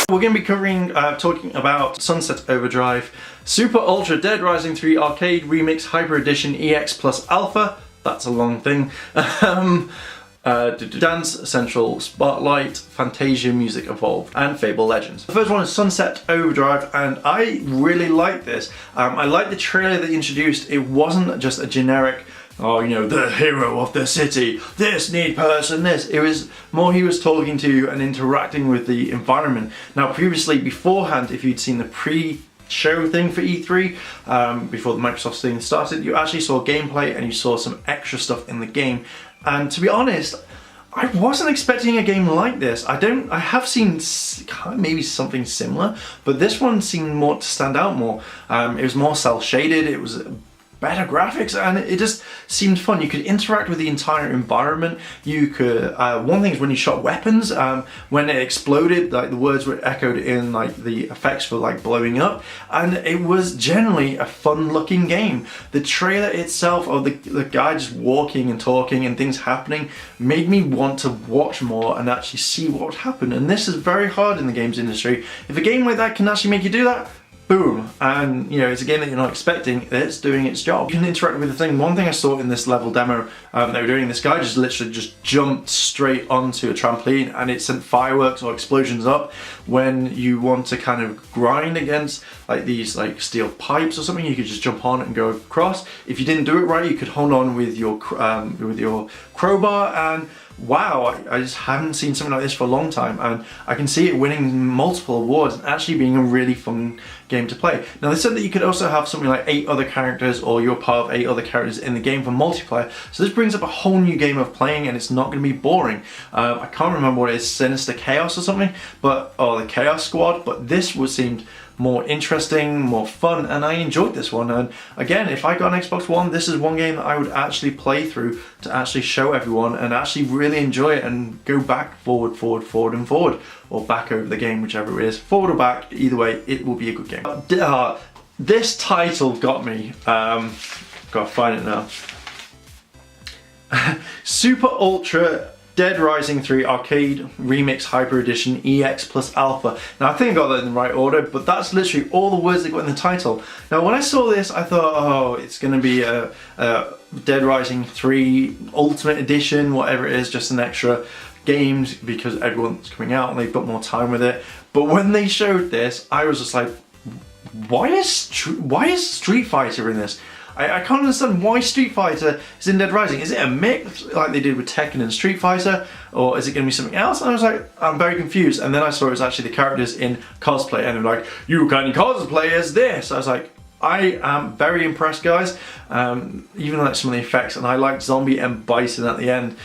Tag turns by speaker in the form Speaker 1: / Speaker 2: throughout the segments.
Speaker 1: We're going to be covering, talking about Sunset Overdrive, Super Ultra Dead Rising 3 Arcade Remix Hyper Edition EX plus Alpha. That's a long thing. Dance Central Spotlight, Fantasia Music Evolved, and Fable Legends. The first one is Sunset Overdrive, and I really like this. I like the trailer that introduced. It wasn't just a generic, oh, you know, the hero of the city, this need person, this. It was more he was talking to and interacting with the environment. Now previously, beforehand, if you'd seen the pre-show thing for E3, before the Microsoft thing started, you actually saw gameplay and you saw some extra stuff in the game. And to be honest, I wasn't expecting a game like this. I have seen maybe something similar, but this one seemed more to stand out more. It was more cel-shaded, it was better graphics, and it just seemed fun. You could interact with the entire environment. You could, one thing is when you shot weapons, when it exploded, like the words were echoed in like the effects for like blowing up, and it was generally a fun looking game. The trailer itself of the guy just walking and talking and things happening made me want to watch more and actually see what would happen, and this is very hard in the games industry. If a game like that can actually make you do that, boom, and you know, it's a game that you're not expecting, it's doing its job. You can interact with the thing. One thing I saw in this level demo they were doing, this guy just literally just jumped straight onto a trampoline and it sent fireworks or explosions up. When you want to kind of grind against like these like steel pipes or something, you could just jump on and go across. If you didn't do it right, you could hold on with your crowbar, and wow, I just haven't seen something like this for a long time, and I can see it winning multiple awards and actually being a really fun game to play. Now they said that you could also have something like 8 other characters, or you're part of 8 other characters in the game for multiplayer, so this brings up a whole new game of playing and it's not going to be boring. I can't remember what it is, Sinister Chaos or something, but or the Chaos Squad, but this seemed more interesting, more fun, and I enjoyed this one. And again, if I got an Xbox One, this is one game that I would actually play through to actually show everyone and actually really enjoy it and go back, forward, and forward, or back over the game, whichever it is, forward or back, either way, it will be a good game. This title got me, gotta find it now. Super Ultra Dead Rising 3 Arcade Remix Hyper Edition EX plus Alpha. Now I think I got that in the right order, but that's literally all the words that got in the title. Now when I saw this, I thought, oh, it's going to be a Dead Rising 3 Ultimate Edition, whatever it is, just an extra game because everyone's coming out and they've got more time with it. But when they showed this, I was just like, why is Street Fighter in this? I can't understand why Street Fighter is in Dead Rising. Is it a mix like they did with Tekken and Street Fighter, or is it going to be something else? And I was like, I'm very confused. And then I saw it was actually the characters in cosplay, and they were like, you can cosplay as this. I was like, I am very impressed, guys. Even like some of the effects, and I liked Zombie and Bison at the end.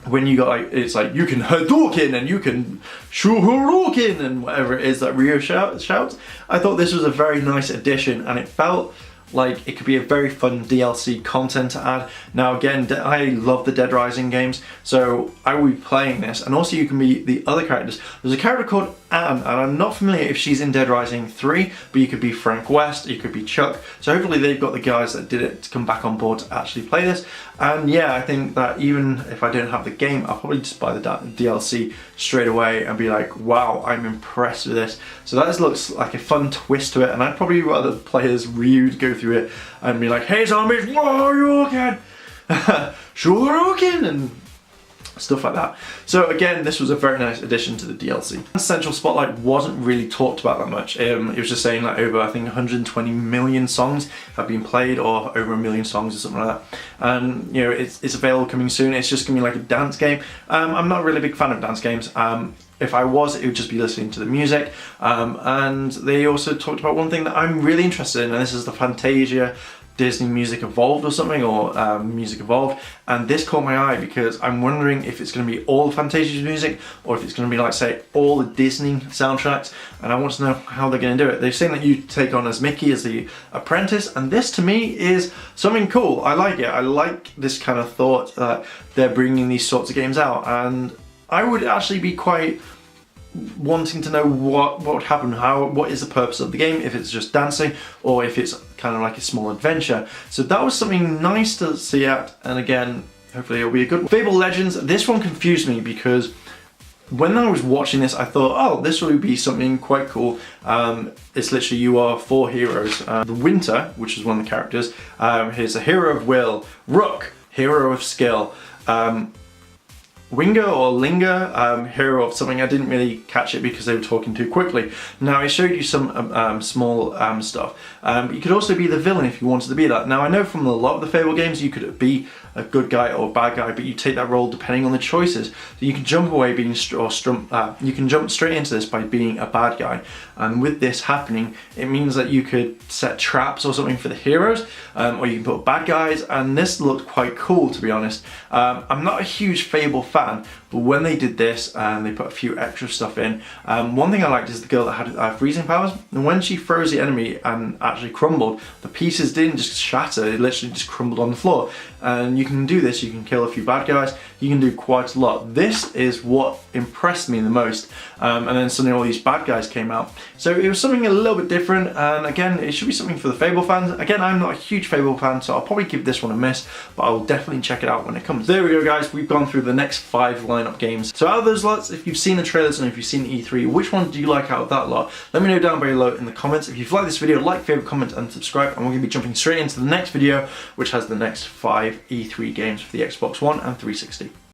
Speaker 1: When you got like, it's like you can Hadouken and you can Shuhuruken and whatever it is that Ryo shouts. I thought this was a very nice addition, and it felt like it could be a very fun DLC content to add. Now again, I love the Dead Rising games, so I will be playing this, and also you can be the other characters. There's a character called Anne, and I'm not familiar if she's in Dead Rising 3, but you could be Frank West, you could be Chuck, so hopefully they've got the guys that did it to come back on board to actually play this. And yeah, I think that even if I don't have the game, I'll probably just buy the DLC straight away and be like, wow, I'm impressed with this. So that just looks like a fun twist to it, and I'd probably rather play as Ryu to go through it and be like, hey zombies, Shoryuken, Shoryuken, and stuff like that. So again, this was a very nice addition to the DLC. Central Spotlight wasn't really talked about that much. It was just saying that over, I think, 120 million songs have been played, or over 1 million songs or something like that. And you know, it's available coming soon. It's just gonna be like a dance game. I'm not really a big fan of dance games. If I was, it would just be listening to the music. And they also talked about one thing that I'm really interested in, and this is the Fantasia Disney Music Evolved or something, or Music Evolved, and this caught my eye because I'm wondering if it's going to be all Fantasia's music, or if it's going to be like, say, all the Disney soundtracks, and I want to know how they're going to do it. They've saying that you take on as Mickey as the apprentice, and this to me is something cool. I like it. I like this kind of thought that they're bringing these sorts of games out, and I would actually be quite wanting to know what would happen, what is the purpose of the game, if it's just dancing or if it's kind of like a small adventure. So that was something nice to see at, and again, hopefully it'll be a good one. Fable Legends, this one confused me because when I was watching this, I thought, oh, this would be something quite cool. It's literally, you are 4 heroes. The Winter, which is one of the characters, he's a hero of will. Rook, hero of skill. Wingo or Linger, hero of something. I didn't really catch it because they were talking too quickly. Now, I showed you some small stuff. But you could also be the villain if you wanted to be that. Now, I know from a lot of the Fable games you could be a good guy or a bad guy, but you take that role depending on the choices. So you can jump away being you can jump straight into this by being a bad guy. And with this happening, it means that you could set traps or something for the heroes, or you can put bad guys, and this looked quite cool, to be honest. I'm not a huge Fable fan, but when they did this and they put a few extra stuff in, one thing I liked is the girl that had freezing powers, and when she froze the enemy and actually crumbled, the pieces didn't just shatter, it literally just crumbled on the floor. And you can do this, you can kill a few bad guys, you can do quite a lot. This is what impressed me the most. And then suddenly all these bad guys came out. So it was something a little bit different, and again, it should be something for the Fable fans. Again, I'm not a huge Fable fan, so I'll probably give this one a miss, but I will definitely check it out when it comes. There we go, guys, we've gone through the next 5 lineup games. So out of those lots, if you've seen the trailers and if you've seen the E3, which one do you like out of that lot? Let me know down below in the comments. If you've liked this video, like, favorite, comment, and subscribe, and we're going to be jumping straight into the next video, which has the next 5 E3 games for the Xbox One and 360.